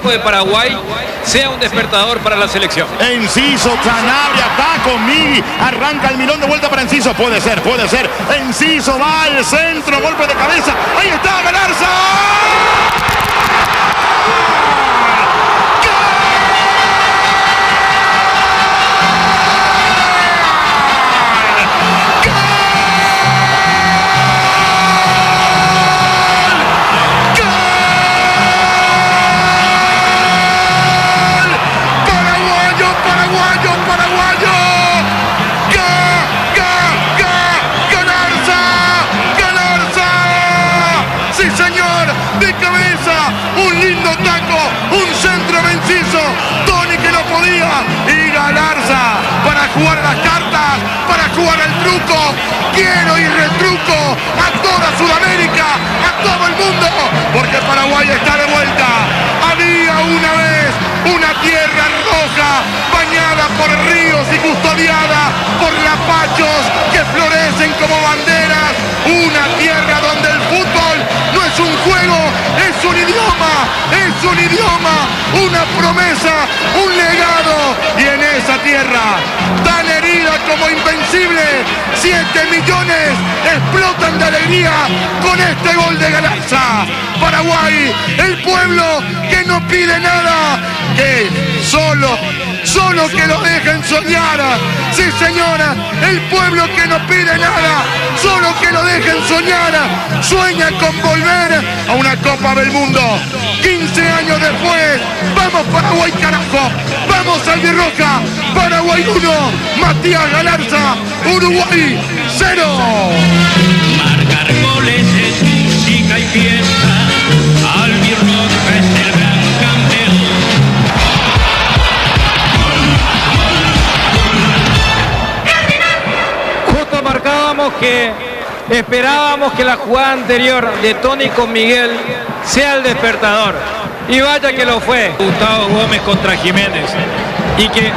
arco de Paraguay sea un despertador para la selección. Enciso, Sanabria, está con Migui, arranca el Milón de vuelta para Enciso, puede ser, Enciso va al centro, golpe de cabeza, ahí está Galarza. Y Galarza para jugar las cartas, para jugar el truco, quiero y retruco a toda Sudamérica, a todo el mundo, porque Paraguay está de vuelta. Había una vez una tierra roja bañada por ríos y custodiada por lapachos que florecen como banderas, una tierra donde el fútbol no es un juego, es un idioma, una promesa, un legado, y en esa tierra tan herida como invencible, 7 millones explotan de alegría con este gol de Galarza. Paraguay, el pueblo que no pide nada, que solo que lo dejen soñar. Sí, señora, el pueblo que no pide nada, solo que lo dejen soñar. Sueña con volver a una Copa del Mundo. 15 años después, vamos Paraguay, carajo, vamos Albirroja. Paraguay 1, Matías Galarza, Uruguay 0. Marcar goles es música y fiesta, Albirroja es el gran campeón. Justo marcábamos que esperábamos que la jugada anterior de Tony con Miguel sea el despertador. Y vaya que lo fue. Gustavo Gómez contra Jiménez. Y que...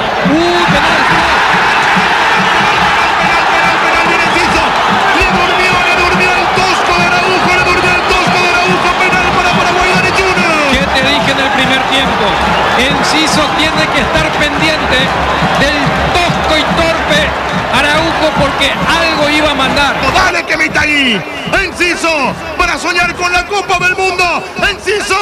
Enciso tiene que estar pendiente del tosco y torpe Araujo porque algo iba a mandar. Dale que me está ahí. Enciso para soñar con la Copa del Mundo. Enciso.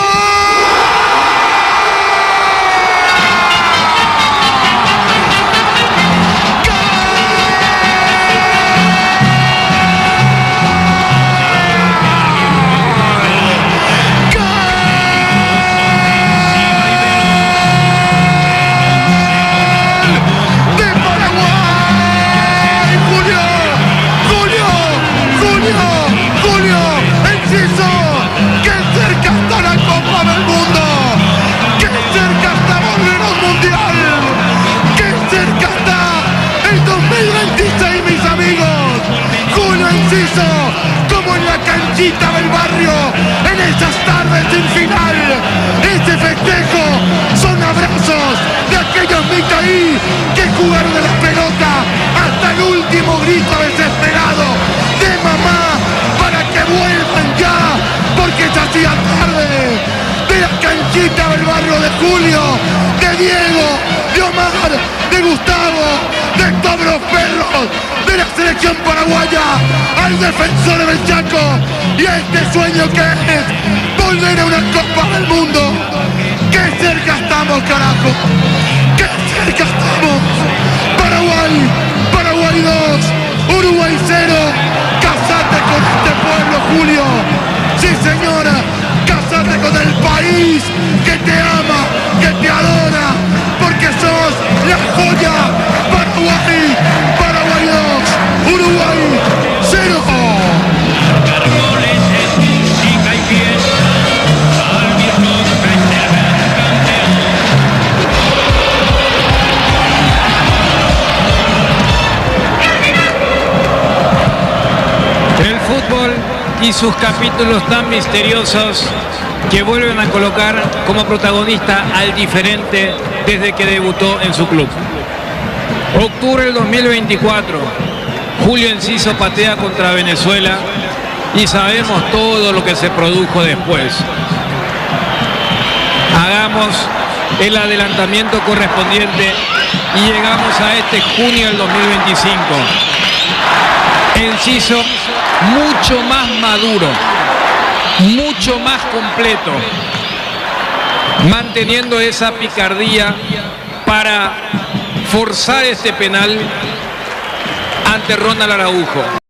Como en la canchita del barrio, en esas tardes sin final, este festejo son abrazos de aquellos Micaí que jugaron de la pelota hasta el último grito desesperado de mamá para que vuelvan ya, porque se hacía tarde. De la canchita del barrio de Julio, de Diego, de Omar, de Gustavo, de todos los perros de la selección paraguaya, al defensor del Chaco, y a este sueño que es volver a una Copa del Mundo. ¡Qué cerca estamos, carajo! ¡Qué cerca estamos! Paraguay 2, Uruguay 0. Casate con este pueblo, Julio. Sí, señora, casate con el país que te ama, que te adora, porque sos la joya. Paraguay 2, Uruguay 0. Marcar goles es música y fiesta, Albirroja es el gran campeón. El fútbol y sus capítulos tan misteriosos que vuelven a colocar como protagonista al diferente desde que debutó en su club. Octubre del 2024, Julio Enciso patea contra Venezuela y sabemos todo lo que se produjo después. hagamos el adelantamiento correspondiente y llegamos a este junio del 2025. Enciso mucho más maduro, mucho más completo, manteniendo esa picardía para forzar este penal ante Ronald Araujo.